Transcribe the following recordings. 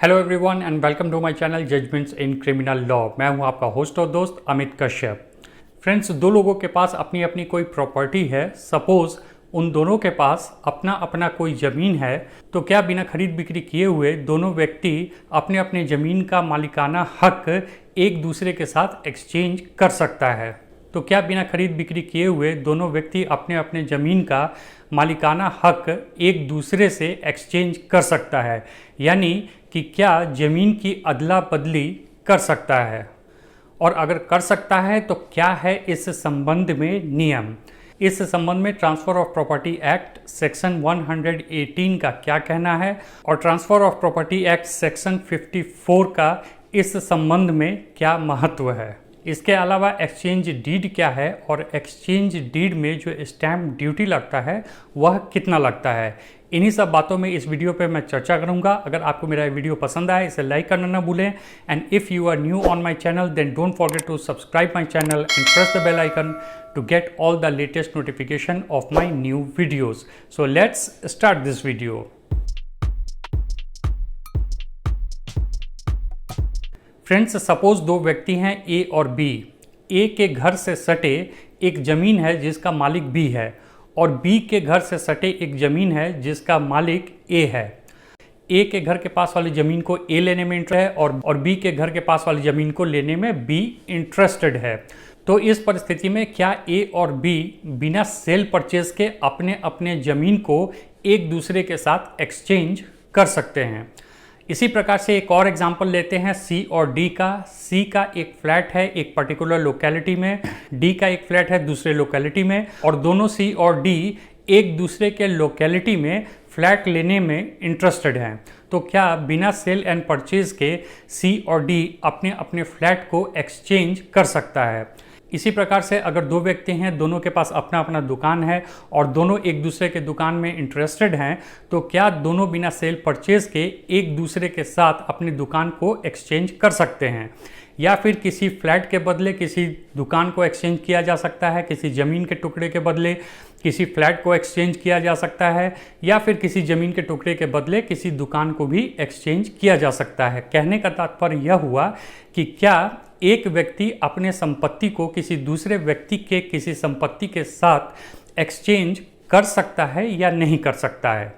Hello everyone and welcome to my channel judgements in criminal law. मैं हूं आपका host और दोस्त अमित कश्यप। फ्रेंड्स, दो लोगों के पास अपनी अपनी कोई प्रॉपर्टी है। सपोज उन दोनों के पास अपना अपना कोई ज़मीन है, तो क्या बिना खरीद बिक्री किए हुए दोनों व्यक्ति अपने अपने ज़मीन का मालिकाना हक एक दूसरे के साथ एक्सचेंज कर सकता है? तो क्या बिना खरीद बिक्री किए हुए दोनों व्यक्ति अपने अपने ज़मीन का मालिकाना हक एक दूसरे से एक्सचेंज कर सकता है? यानी कि क्या ज़मीन की अदला बदली कर सकता है? और अगर कर सकता है तो क्या है इस संबंध में नियम? इस संबंध में transfer of property act section 118 का क्या कहना है और transfer of property act section 54 का इस संबंध में क्या महत्व है? इसके अलावा एक्सचेंज डीड क्या है और एक्सचेंज डीड में जो स्टैम्प ड्यूटी लगता है वह कितना लगता है? इन्हीं सब बातों में इस वीडियो पे मैं चर्चा करूंगा। अगर आपको मेरा वीडियो पसंद आए इसे लाइक करना ना भूलें and if you are new on my channel then don't forget to subscribe my channel and press the bell icon to get all the latest notification of my new videos. So let's start this video. Friends, suppose दो व्यक्ति हैं ए और B. ए के घर से सटे एक ज़मीन है जिसका मालिक बी है और बी के घर से सटे एक ज़मीन है जिसका मालिक ए है। ए के घर के पास वाली ज़मीन को ए लेने में इंटरेस्ट है और बी के घर के पास वाली ज़मीन को लेने में बी इंटरेस्टेड है। तो इस परिस्थिति में क्या ए और बी बिना सेल परचेज के अपने अपने ज़मीन को एक दूसरे के साथ एक्सचेंज कर सकते हैं? इसी प्रकार से एक और एग्जांपल लेते हैं सी और डी का। सी का एक फ्लैट है एक पर्टिकुलर लोकेलिटी में, डी का एक फ्लैट है दूसरे लोकेलिटी में और दोनों सी और डी एक दूसरे के लोकेलिटी में फ्लैट लेने में इंटरेस्टेड हैं। तो क्या बिना सेल एंड परचेज के सी और डी अपने अपने फ्लैट को एक्सचेंज कर सकता है? इसी प्रकार से अगर दो व्यक्ति हैं, दोनों के पास अपना अपना दुकान है और दोनों एक दूसरे के दुकान में इंटरेस्टेड हैं, तो क्या दोनों बिना सेल परचेज के एक दूसरे के साथ अपनी दुकान को एक्सचेंज कर सकते हैं? या फिर किसी फ्लैट के बदले किसी दुकान को एक्सचेंज किया जा सकता है, किसी ज़मीन के टुकड़े के बदले किसी फ्लैट को एक्सचेंज किया जा सकता है, या फिर किसी ज़मीन के टुकड़े के बदले किसी दुकान को भी एक्सचेंज किया जा सकता है। कहने का तात्पर्य यह हुआ कि क्या एक व्यक्ति अपने संपत्ति को किसी दूसरे व्यक्ति के किसी संपत्ति के साथ एक्सचेंज कर सकता है या नहीं कर सकता है?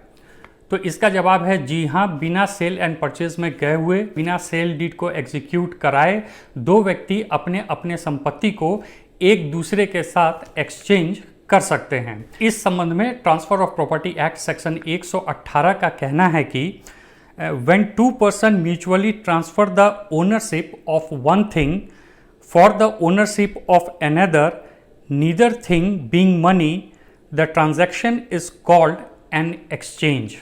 तो इसका जवाब है जी हाँ। बिना सेल एंड परचेज में गए हुए, बिना सेल डीड को एग्जीक्यूट कराए दो व्यक्ति अपने अपने संपत्ति को एक दूसरे के साथ एक्सचेंज कर सकते हैं। इस संबंध में transfer of property act section 118 का कहना है कि when two persons mutually transfer the ownership of one thing for the ownership of another, neither thing being money, the transaction is called an exchange.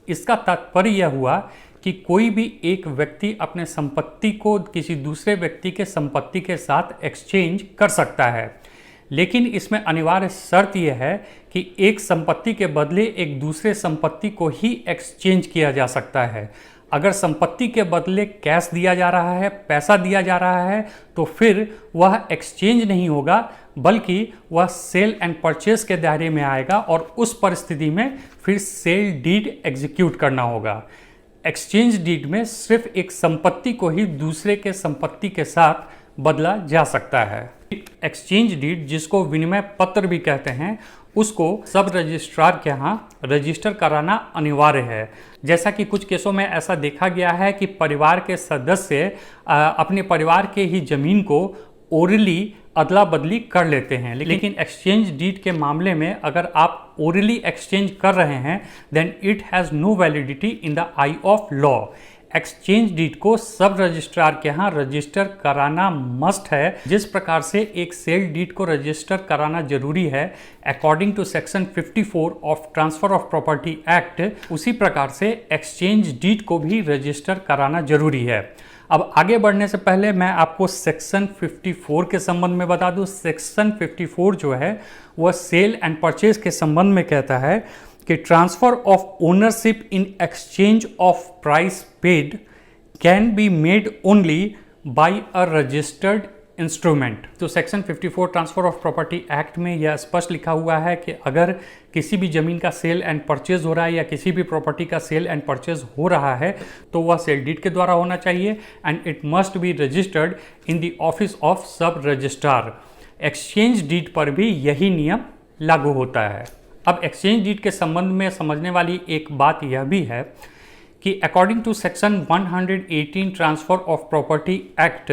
इसका तात्पर्य यह हुआ कि कोई भी एक व्यक्ति अपने संपत्ति को किसी दूसरे व्यक्ति के संपत्ति के साथ एक्सचेंज कर सकता है, लेकिन इसमें अनिवार्य शर्त यह है कि एक संपत्ति के बदले एक दूसरे संपत्ति को ही एक्सचेंज किया जा सकता है। अगर संपत्ति के बदले कैश दिया जा रहा है, पैसा दिया जा रहा है, तो फिर वह एक्सचेंज नहीं होगा बल्कि वह सेल एंड परचेज के दायरे में आएगा और उस परिस्थिति में फिर सेल डीड एग्जीक्यूट करना होगा। एक्सचेंज डीड में सिर्फ एक संपत्ति को ही दूसरे के संपत्ति के साथ बदला जा सकता है। एक्सचेंज डीड, जिसको विनिमय पत्र भी कहते हैं, उसको सब रजिस्ट्रार के यहाँ रजिस्टर कराना अनिवार्य है। जैसा कि कुछ केसों में ऐसा देखा गया है कि परिवार के सदस्य अपने परिवार के ही जमीन को ओरली अदला बदली कर लेते हैं, लेकिन एक्सचेंज डीड के मामले में अगर आप ओरली एक्सचेंज कर रहे हैं then it has no validity in the eye of law. Exchange deed को सब रजिस्ट्रार के यहाँ रजिस्टर कराना मस्ट है। जिस प्रकार से एक सेल डीड को रजिस्टर कराना जरूरी है according to section 54 of transfer of property act, उसी प्रकार से एक्सचेंज डीड को भी रजिस्टर कराना जरूरी है। अब आगे बढ़ने से पहले मैं आपको सेक्शन 54 के संबंध में बता दूं। सेक्शन 54 जो है वह सेल एंड परचेज के संबंध में कहता है कि transfer of ownership in exchange of price paid can be made only by a registered instrument. तो section 54 transfer of property act में यह स्पष्ट लिखा हुआ है कि अगर किसी भी जमीन का सेल एंड परचेज हो रहा है या किसी भी प्रॉपर्टी का सेल एंड परचेज हो रहा है तो वह सेल डीड के द्वारा होना चाहिए and it must be registered in the office of सब रजिस्ट्रार। एक्सचेंज डीड पर भी यही नियम लागू होता है। अब एक्सचेंज डीड के संबंध में समझने वाली एक बात यह भी है कि according to section 118 transfer of property act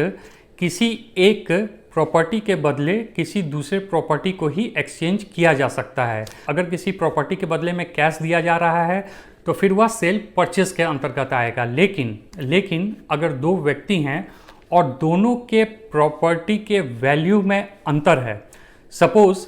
किसी एक प्रॉपर्टी के बदले किसी दूसरे प्रॉपर्टी को ही एक्सचेंज किया जा सकता है। अगर किसी प्रॉपर्टी के बदले में कैश दिया जा रहा है तो फिर वह सेल परचेज के अंतर्गत आएगा। लेकिन अगर दो व्यक्ति हैं और दोनों के प्रॉपर्टी के वैल्यू में अंतर है, सपोज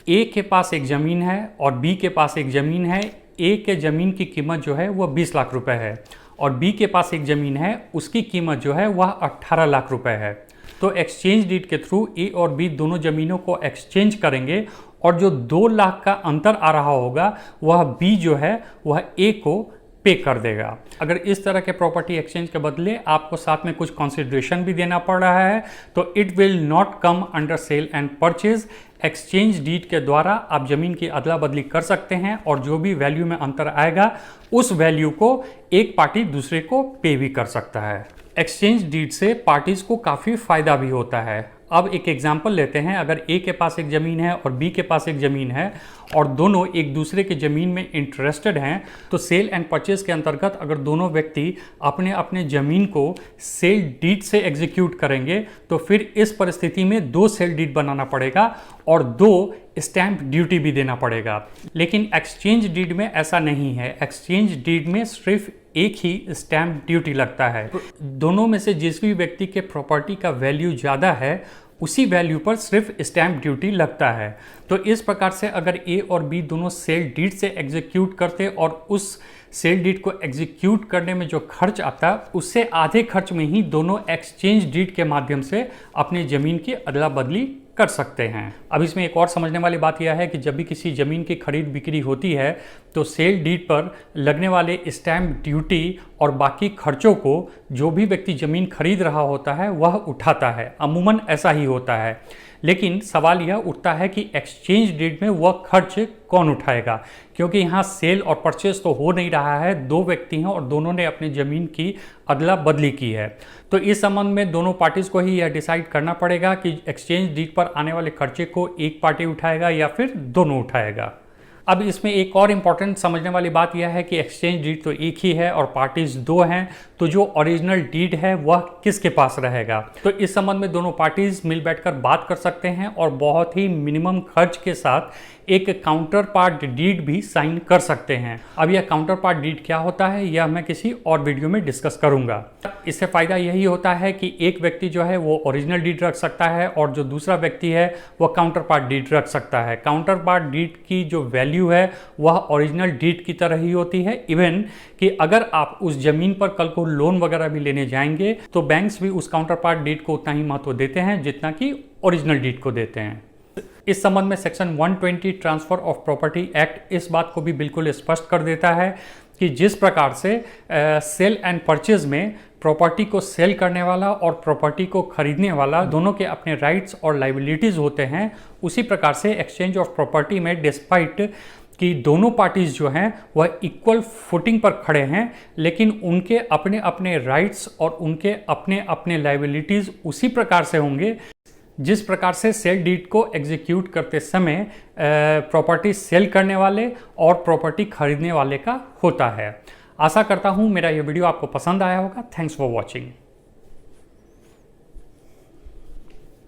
ए के पास एक ज़मीन है और बी के पास एक ज़मीन है, ए के ज़मीन की कीमत जो है वह 20 लाख रुपए है और बी के पास एक ज़मीन है उसकी कीमत जो है वह 18 लाख रुपए है। तो एक्सचेंज डीड के थ्रू ए और बी दोनों ज़मीनों को एक्सचेंज करेंगे और जो 2 लाख का अंतर आ रहा होगा वह बी जो है वह ए को पे कर देगा। अगर इस तरह के प्रॉपर्टी एक्सचेंज के बदले आपको साथ में कुछ कंसिडरेशन भी देना पड़ रहा है तो it will not come under sale and purchase. Exchange deed के द्वारा आप जमीन की अदला बदली कर सकते हैं और जो भी वैल्यू में अंतर आएगा उस वैल्यू को एक पार्टी दूसरे को पे भी कर सकता है। एक्सचेंज डीड से पार्टीज को काफ़ी फायदा भी होता है। अब एक एग्जाम्पल लेते हैं, अगर ए के पास एक ज़मीन है और बी के पास एक ज़मीन है और दोनों एक दूसरे के ज़मीन में इंटरेस्टेड हैं तो सेल एंड परचेज के अंतर्गत अगर दोनों व्यक्ति अपने अपने ज़मीन को सेल डीड से एग्जीक्यूट करेंगे तो फिर इस परिस्थिति में 2 सेल डीड बनाना पड़ेगा और 2 स्टैंप ड्यूटी भी देना पड़ेगा। लेकिन एक्सचेंज डीड में ऐसा नहीं है। एक्सचेंज डीड में सिर्फ एक ही स्टैंप ड्यूटी लगता है। दोनों में से जिस भी व्यक्ति के प्रॉपर्टी का वैल्यू ज़्यादा है उसी वैल्यू पर सिर्फ स्टैंप ड्यूटी लगता है। तो इस प्रकार से अगर ए और बी दोनों सेल डीड से एग्जीक्यूट करते और उस सेल डीड को एग्जीक्यूट करने में जो खर्च आता उससे आधे खर्च में ही दोनों एक्सचेंज डीड के माध्यम से अपनी ज़मीन की अदला बदली कर सकते हैं। अब इसमें एक और समझने वाली बात यह है कि जब भी किसी ज़मीन की खरीद बिक्री होती है तो सेल डीड पर लगने वाले स्टैंप ड्यूटी और बाकी खर्चों को जो भी व्यक्ति ज़मीन खरीद रहा होता है वह उठाता है। अमूमन ऐसा ही होता है। लेकिन सवाल यह उठता है कि एक्सचेंज डीड में वह खर्च कौन उठाएगा, क्योंकि यहाँ सेल और परचेज तो हो नहीं रहा है, 2 व्यक्ति हैं और दोनों ने अपनी ज़मीन की अदला बदली की है। तो इस संबंध में दोनों पार्टीज़ को ही यह डिसाइड करना पड़ेगा कि एक्सचेंज डीड पर आने वाले खर्चे को एक पार्टी उठाएगा या फिर दोनों उठाएगा। अब इसमें एक और इम्पॉर्टेंट समझने वाली बात यह है कि एक्सचेंज डीड तो एक ही है और पार्टीज 2 हैं, तो जो ओरिजिनल डीड है वह किसके पास रहेगा। तो इस संबंध में दोनों पार्टीज मिल बैठकर बात कर सकते हैं और बहुत ही मिनिमम खर्च के साथ एक काउंटर पार्ट डीड भी साइन कर सकते हैं। अब यह काउंटर पार्ट डीड क्या होता है यह मैं किसी और वीडियो में डिस्कस करूंगा। इससे फ़ायदा यही होता है कि एक व्यक्ति जो है वो ओरिजिनल डीड रख सकता है और जो दूसरा व्यक्ति है वह काउंटर पार्ट डीड रख सकता है। काउंटर पार्ट डीड की जो वैल्यू है वह ओरिजिनल डीड की तरह ही होती है। इवन कि अगर आप उस जमीन पर कल को लोन वगैरह भी लेने जाएंगे तो बैंक्स भी उस काउंटर पार्ट डीड को उतना ही महत्व देते हैं जितना कि ओरिजिनल डीड को देते हैं। इस संबंध में section 120 transfer of property act इस बात को भी बिल्कुल स्पष्ट कर देता है कि जिस प्रकार से सेल एंड परचेज में प्रॉपर्टी को सेल करने वाला और प्रॉपर्टी को खरीदने वाला दोनों के अपने राइट्स और लाइबिलिटीज़ होते हैं, उसी प्रकार से एक्सचेंज ऑफ प्रॉपर्टी में डिस्पाइट कि दोनों पार्टीज जो हैं वह इक्वल फुटिंग पर खड़े हैं, लेकिन उनके अपने अपने राइट्स और उनके अपने अपने लाइबिलिटीज़ उसी प्रकार से होंगे जिस प्रकार से सेल डीड को एग्जीक्यूट करते समय प्रॉपर्टी सेल करने वाले और प्रॉपर्टी खरीदने वाले का होता है। आशा करता हूँ मेरा ये वीडियो आपको पसंद आया होगा। Thanks for watching.